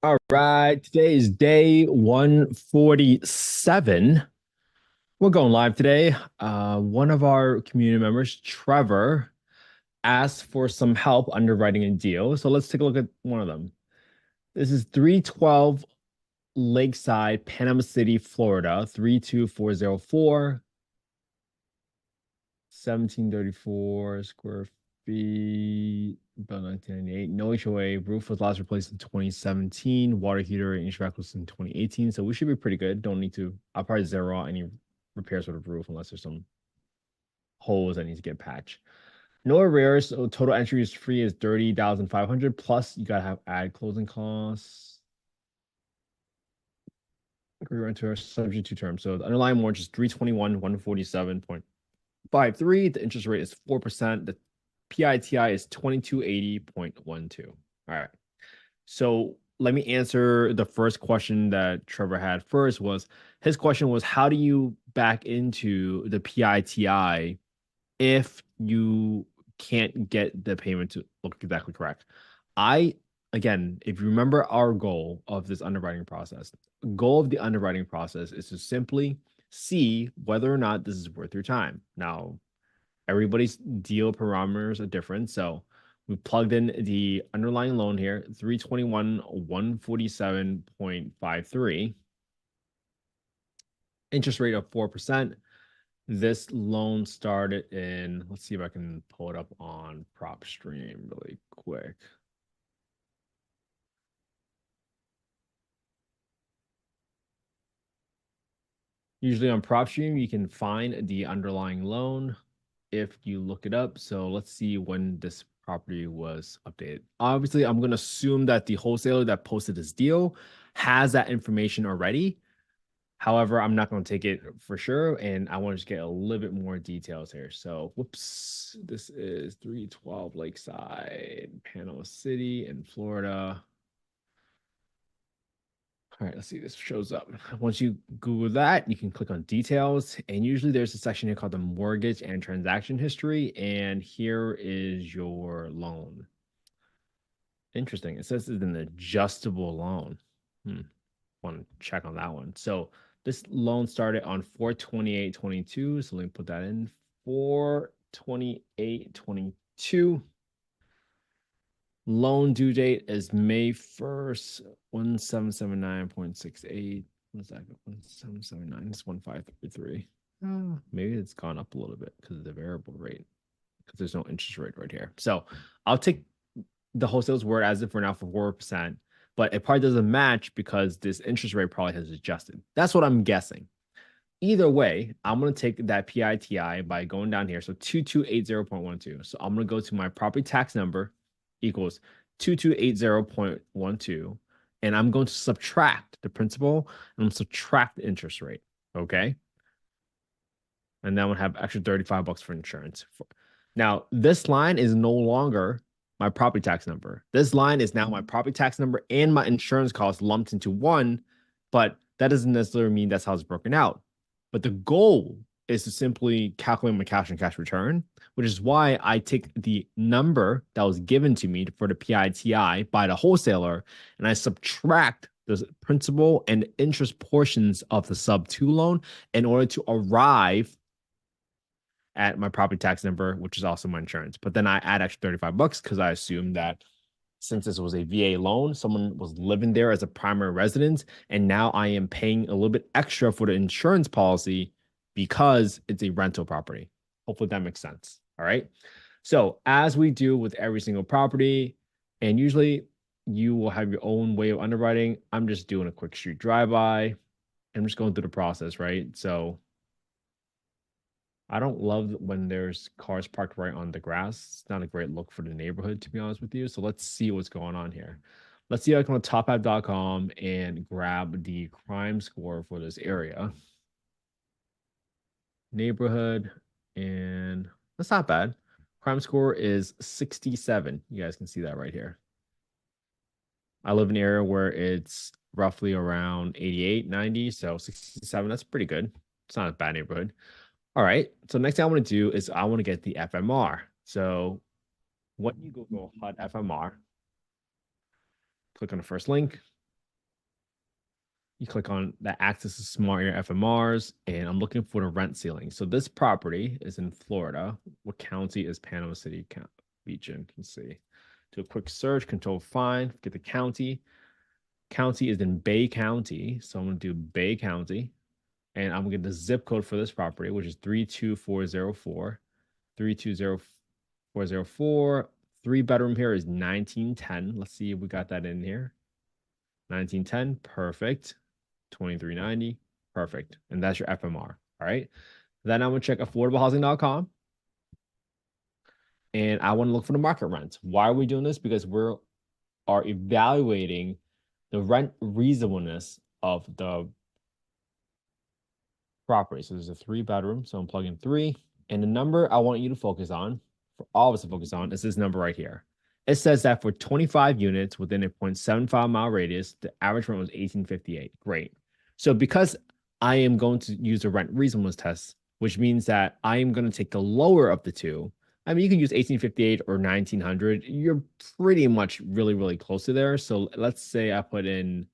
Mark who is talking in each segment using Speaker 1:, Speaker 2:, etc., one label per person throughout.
Speaker 1: All right, today is day 147. We're going live today. One of our community members, Trevor, asked for some help underwriting a deal. So let's take a look at one of them. This is 312 Lakeside, Panama City, Florida, 32404, 1734 square feet, built 1998. No HOA. Roof was last replaced in 2017. Water heater and HVAC was in 2018. So we should be pretty good. Don't need to. I'll probably zero out any repairs with the roof unless there's some holes that need to get patched. No arrears. So total entry is free is 30,500 plus you gotta have add closing costs. Agree renter subject to terms. So the underlying mortgage is 321, 147.53. The interest rate is 4%. The PITI is 2280.12. All right. So let me answer the first question that Trevor had first was his question was how do you back into the PITI if you can't get the payment to look exactly correct? Again, if you remember our goal of this underwriting process, goal of the underwriting process is to simply see whether or not this is worth your time. Now, everybody's deal parameters are different. So we plugged in the underlying loan here, 321, 147.53, interest rate of 4%. This loan started in, let's see if I can pull it up on PropStream really quick. Usually on PropStream, you can find the underlying loan if you look it up. So let's see when this property was updated. Obviously, I'm going to assume that the wholesaler that posted this deal has that information already. However, I'm not going to take it for sure. And I want to just get a little bit more details here. So, whoops, this is 312 Lakeside, Panama City in Florida. All right, let's see. This shows up. Once you Google that, you can click on details. And usually there's a section here called the mortgage and transaction history. And here is your loan. Interesting. It says it's an adjustable loan. Want to check on that one. So this loan started on 4/28/22. So let me put that in 4/28/22. Loan due date is May 1st, 1779.68. What's that? 1779. It's 1533. Maybe it's gone up a little bit because of the variable rate, because there's no interest rate right here. So I'll take the wholesale's word as if we're now for 4%, but it probably doesn't match because this interest rate probably has adjusted. That's what I'm guessing. Either way, I'm going to take that PITI by going down here. So 2280.12. So I'm going to go to my property tax number equals 2280.12. And I'm going to subtract the principal and I'm going to subtract the interest rate. Okay. And then I'm going to have extra 35 bucks for insurance. Now, this line is no longer my property tax number. This line is now my property tax number and my insurance cost lumped into one, but that doesn't necessarily mean that's how it's broken out. But the goal is to simply calculate my cash and cash return, which is why I take the number that was given to me for the PITI by the wholesaler and I subtract the principal and interest portions of the sub-2 loan in order to arrive at my property tax number, which is also my insurance. But then I add extra 35 bucks because I assume that since this was a VA loan, someone was living there as a primary residence, and now I am paying a little bit extra for the insurance policy because it's a rental property. Hopefully that makes sense. All right. So as we do with every single property, and usually you will have your own way of underwriting. I'm just doing a quick street drive-by. I'm just going through the process, right? So I don't love when there's cars parked right on the grass. It's not a great look for the neighborhood, to be honest with you. So let's see what's going on here. Let's see if I can go to topapp.com and grab the crime score for this area. Neighborhood, and that's not bad. Crime score is 67. You guys can see that right here. I live in an area where it's roughly around 88, 90. So 67, that's pretty good. It's not a bad neighborhood. All right. So next thing I want to do is I want to get the FMR. So when you Google HUD FMR, click on the first link. you click on that access to smart area FMRs, and I'm looking for the rent ceiling. So this property is in Florida. What county is Panama City region? You can see. Do a quick search, control find, get the county. County is in Bay County. So I'm going to do Bay County, and I'm going to get the zip code for this property, which is 32404. 320404. 3-bedroom here is 1910. Let's see if we got that in here. 1910, perfect. 2390, perfect. And that's your FMR. All right. Then I'm going to check affordablehousing.com. And I want to look for the market rents. Why are we doing this? Because we are evaluating the rent reasonableness of the property. So there's a 3-bedroom. So I'm plugging 3. And the number I want you to focus on, for all of us to focus on, is this number right here. It says that for 25 units within a 0.75-mile radius, the average rent was $18.58. Great. So because I am going to use a rent reasonableness test, which means that I am going to take the lower of the two. I mean, you can use 1858 or 1900. You're pretty much really, really close to there. So let's say I put in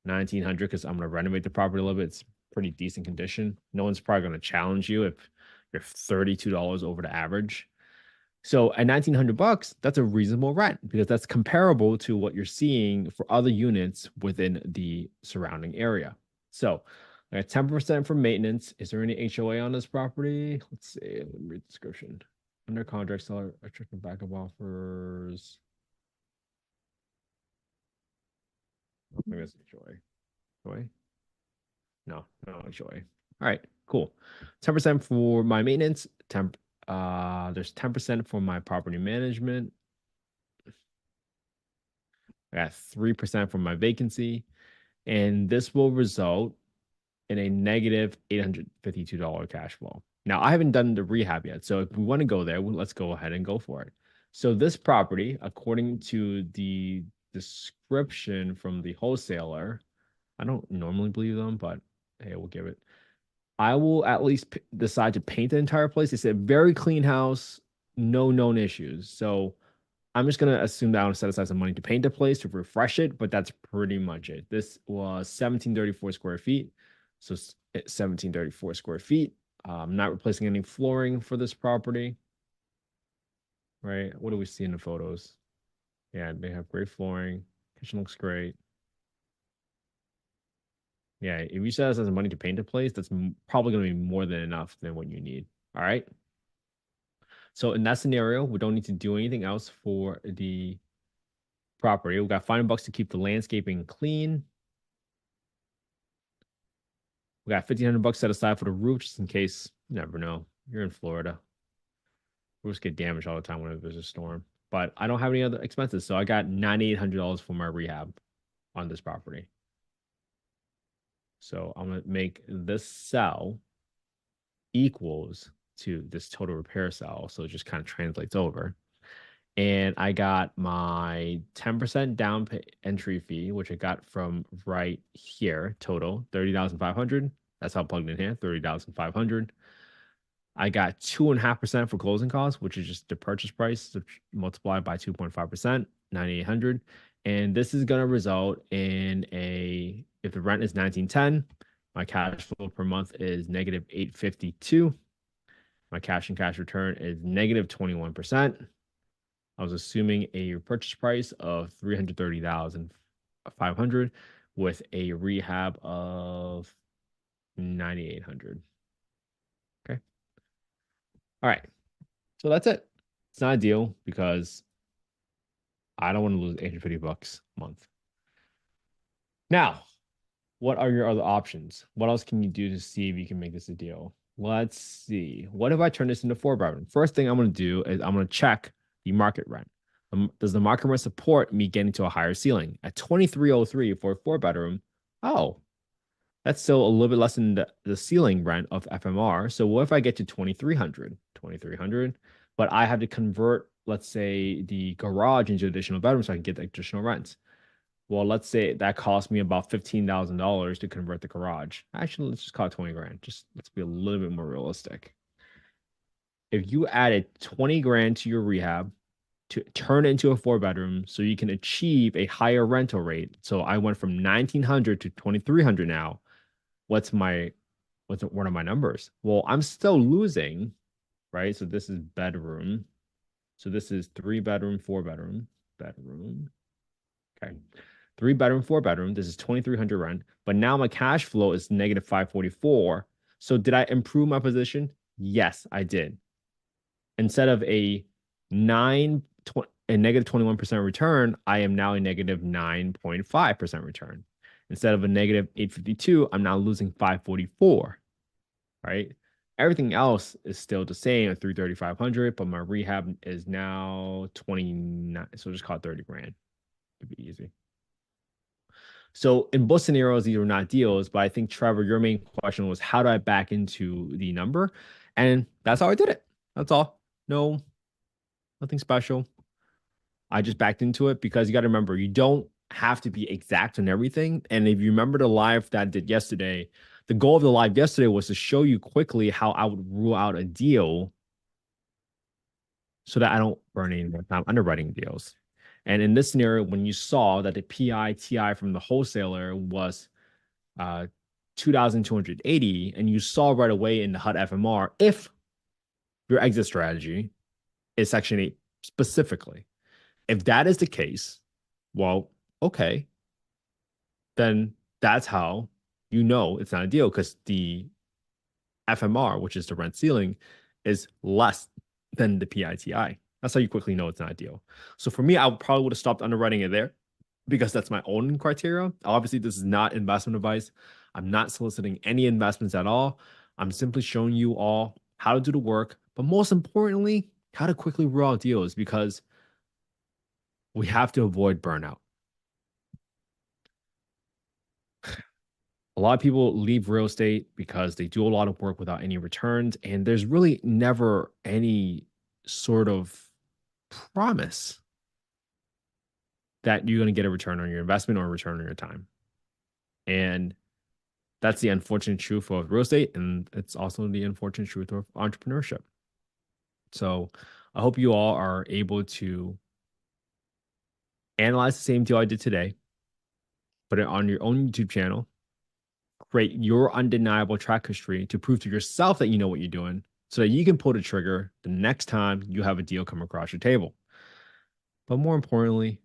Speaker 1: 1900 because I'm going to renovate the property a little bit. It's pretty decent condition. No one's probably going to challenge you if you're $32 over the average. So at $1,900, that's a reasonable rent because that's comparable to what you're seeing for other units within the surrounding area. So I got 10% for maintenance. Is there any HOA on this property? Let's see. Let me read the description. Under contract, seller, electric and backup offers. Maybe it's HOA. HOA? No HOA. All right, cool. 10% for my maintenance. There's 10% for my property management. I got 3% for my vacancy. And this will result in a negative $852 cash flow. Now, I haven't done the rehab yet. So if we want to go there, let's go ahead and go for it. So this property, according to the description from the wholesaler, I don't normally believe them, but hey, we'll give it. I will at least decide to paint the entire place. They said very clean house, no known issues. So I'm just gonna assume that I'm gonna set aside some money to paint the place to refresh it, but that's pretty much it. This was 1734 square feet. So 1734 square feet. I'm not replacing any flooring for this property. Right? What do we see in the photos? Yeah, they have great flooring. Kitchen looks great. Yeah, if you set aside some money to paint a place, that's probably going to be more than enough than what you need. All right. So in that scenario, we don't need to do anything else for the property. We got $500 to keep the landscaping clean. We got $1,500 set aside for the roof, just in case. You never know. You're in Florida. Roofs get damaged all the time whenever there's a storm. But I don't have any other expenses, so I got $9,800 for my rehab on this property. So I'm going to make this cell equals to this total repair cell. So it just kind of translates over. And I got my 10% down entry fee, which I got from right here, total 30,500. That's how I plugged in here, 30,500. I got 2.5% for closing costs, which is just the purchase price multiplied by 2.5%, 9,800. And this is going to result in if the rent is 1910, my cash flow per month is negative 852. My cash and cash return is negative 21%. I was assuming a purchase price of 330,500 with a rehab of 9,800. Okay. All right. So that's it. It's not ideal because I don't want to lose $850 a month. Now, what are your other options? What else can you do to see if you can make this a deal? Let's see. What if I turn this into 4-bedroom? First thing I'm going to do is I'm going to check the market rent. Does the market rent support me getting to a higher ceiling? At 2303 for a 4-bedroom, oh, that's still a little bit less than the ceiling rent of FMR. So what if I get to 2300? 2300, but I have to convert, let's say, the garage into additional bedrooms so I can get the additional rents. Well, let's say that cost me about $15,000 to convert the garage. Actually, let's just call it 20 grand. Just let's be a little bit more realistic. If you added 20 grand to your rehab, to turn it into a 4 bedroom so you can achieve a higher rental rate. So I went from 1900 to 2300 now. What's my what's one of my numbers? Well, I'm still losing, right? So this is bedroom. So this is 3 bedroom, 4 bedroom, bedroom. Okay. 3 bedroom, 4 bedroom. This is 2300 rent. But now my cash flow is negative 544. So did I improve my position? Yes, I did. Instead of a negative 21% return, I am now a negative 9.5% return. Instead of a negative 852, I'm now losing 544, right? Everything else is still the same at 33500, but my rehab is now 29. So just call it 30 grand. It'd be easy. So in both scenarios, these are not deals, but I think Trevor, your main question was how do I back into the number? And that's how I did it. That's all. No, nothing special. I just backed into it because you got to remember, you don't have to be exact on everything. And if you remember the live that I did yesterday, the goal of the live yesterday was to show you quickly how I would rule out a deal so that I don't burn any more time underwriting deals. And in this scenario, when you saw that the PI/TI from the wholesaler was 2,280, and you saw right away in the HUD FMR if your exit strategy is Section 8 specifically. If that is the case, well, okay, then that's how you know it's not a deal because the FMR, which is the rent ceiling, is less than the PITI. That's how you quickly know it's not a deal. So for me, I probably would have stopped underwriting it there because that's my own criteria. Obviously, this is not investment advice. I'm not soliciting any investments at all. I'm simply showing you all how to do the work, but most importantly, how to quickly rule out deals because we have to avoid burnout. A lot of people leave real estate because they do a lot of work without any returns, and there's really never any sort of promise that you're going to get a return on your investment or a return on your time. And that's the unfortunate truth of real estate, and it's also the unfortunate truth of entrepreneurship. So I hope you all are able to analyze the same deal I did today, put it on your own YouTube channel, create your undeniable track history to prove to yourself that you know what you're doing so that you can pull the trigger the next time you have a deal come across your table. But more importantly,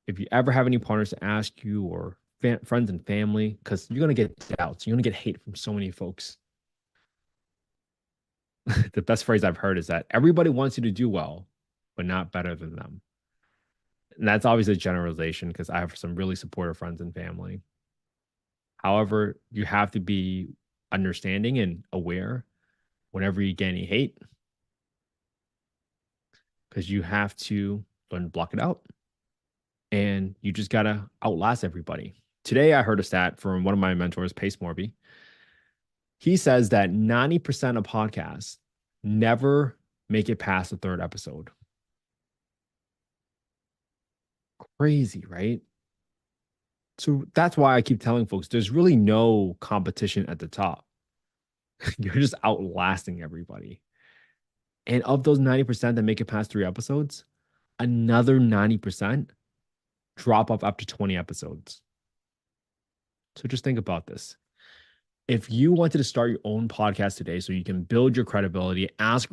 Speaker 1: if you ever have any partners to ask you or friends and family, because you're going to get doubts, you're going to get hate from so many folks. The best phrase I've heard is that everybody wants you to do well, but not better than them. And that's obviously a generalization because I have some really supportive friends and family. However, you have to be understanding and aware whenever you get any hate because you have to learn to block it out and you just got to outlast everybody. Today, I heard a stat from one of my mentors, Pace Morby. He says that 90% of podcasts never make it past the third episode. Crazy, right? So that's why I keep telling folks there's really no competition at the top. You're just outlasting everybody. And of those 90% that make it past 3 episodes, another 90% drop off after 20 episodes. So just think about this. If you wanted to start your own podcast today so you can build your credibility, ask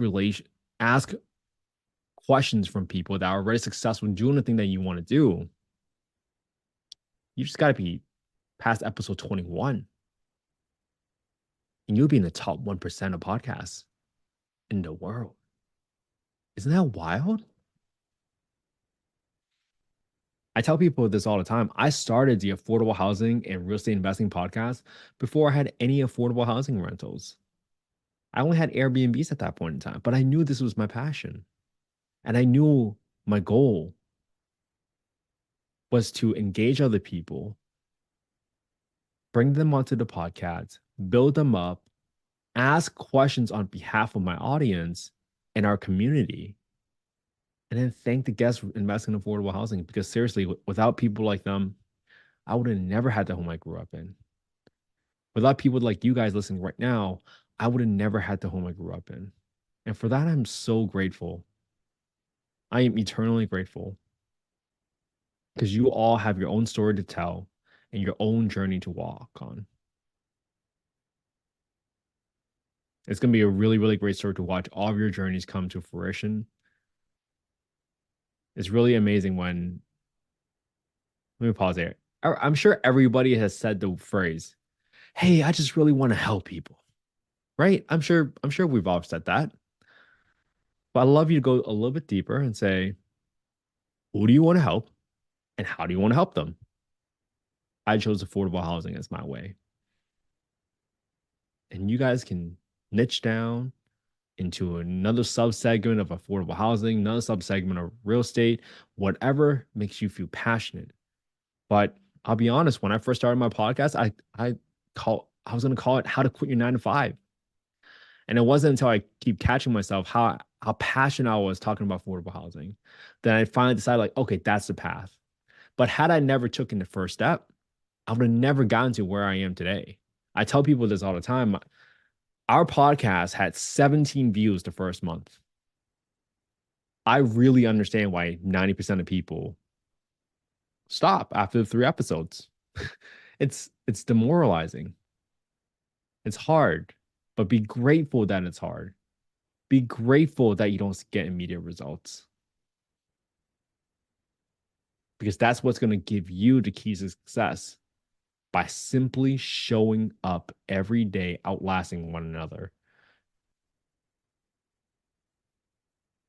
Speaker 1: questions from people that are already successful in doing the thing that you want to do, you just got to be past episode 21. And you'll be in the top 1% of podcasts in the world. Isn't that wild? I tell people this all the time. I started the affordable housing and real estate investing podcast before I had any affordable housing rentals. I only had Airbnbs at that point in time, but I knew this was my passion. And I knew my goal was to engage other people, bring them onto the podcast, build them up, ask questions on behalf of my audience and our community, and then thank the guests for investing in affordable housing. Because seriously, without people like them, I would have never had the home I grew up in. Without people like you guys listening right now, I would have never had the home I grew up in. And for that, I'm so grateful. I am eternally grateful because you all have your own story to tell and your own journey to walk on. It's going to be a really, really great story to watch all of your journeys come to fruition. It's really amazing when, let me pause there. I'm sure everybody has said the phrase, "Hey, I just really want to help people." Right? I'm sure we've all said that. But I'd love you to go a little bit deeper and say, who do you want to help and how do you want to help them? I chose affordable housing as my way. And you guys can niche down into another subsegment of affordable housing, another subsegment of real estate, whatever makes you feel passionate. But I'll be honest, when I first started my podcast, I was gonna call it How to Quit Your 9 to 5. And it wasn't until I keep catching myself how passionate I was talking about affordable housing that I finally decided, like, okay, that's the path. But had I never taken the first step, I would have never gotten to where I am today. I tell people this all the time. Our podcast had 17 views the first month. I really understand why 90% of people stop after the 3 episodes. It's demoralizing. It's hard, but be grateful that it's hard. Be grateful that you don't get immediate results because that's what's going to give you the keys to success by simply showing up every day, outlasting one another.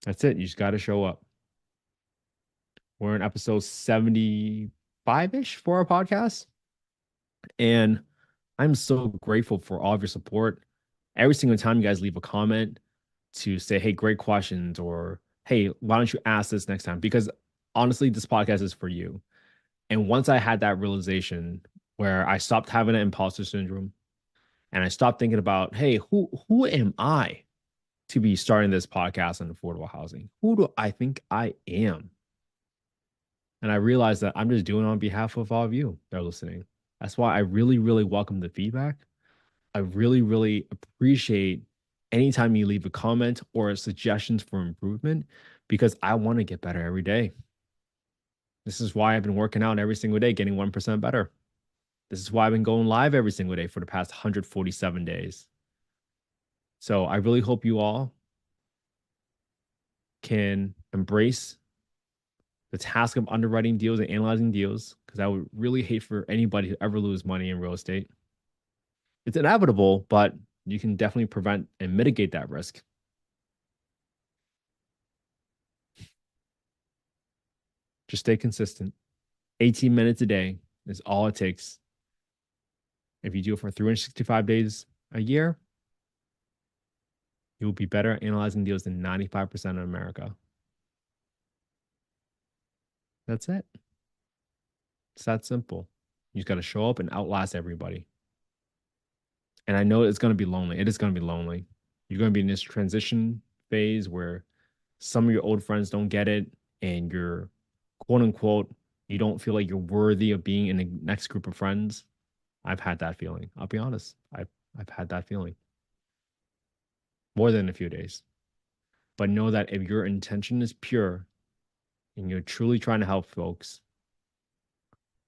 Speaker 1: That's it. You just got to show up. We're in episode 75-ish for our podcast. And I'm so grateful for all of your support. Every single time you guys leave a comment to say, hey, great questions, or hey, why don't you ask this next time? Because honestly, this podcast is for you. And once I had that realization where I stopped having an imposter syndrome and I stopped thinking about, hey, who am I to be starting this podcast on affordable housing? Who do I think I am? And I realized that I'm just doing it on behalf of all of you that are listening. That's why I really, really welcome the feedback. I really, really appreciate anytime you leave a comment or suggestions for improvement because I want to get better every day. This is why I've been working out every single day, getting 1% better. This is why I've been going live every single day for the past 147 days. So I really hope you all can embrace the task of underwriting deals and analyzing deals because I would really hate for anybody to ever lose money in real estate. It's inevitable, but you can definitely prevent and mitigate that risk. Just stay consistent. 18 minutes a day is all it takes. If you do it for 365 days a year, you will be better at analyzing deals than 95% of America. That's it. It's that simple. You just got to show up and outlast everybody. And I know it's going to be lonely. It is going to be lonely. You're going to be in this transition phase where some of your old friends don't get it and you're quote unquote, you don't feel like you're worthy of being in the next group of friends. I've had that feeling. I'll be honest. I've had that feeling more than a few days. But know that if your intention is pure and you're truly trying to help folks,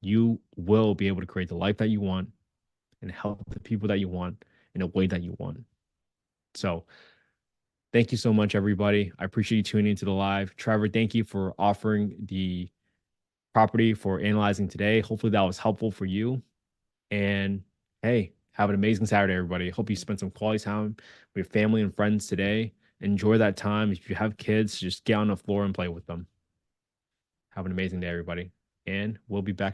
Speaker 1: you will be able to create the life that you want and help the people that you want in a way that you want. So thank you so much, everybody. I appreciate you tuning into the live. Trevor, thank you for offering the property for analyzing today. Hopefully that was helpful for you. And hey, have an amazing Saturday, everybody. Hope you spend some quality time with your family and friends today. Enjoy that time. If you have kids, just get on the floor and play with them. Have an amazing day, everybody. And we'll be back here.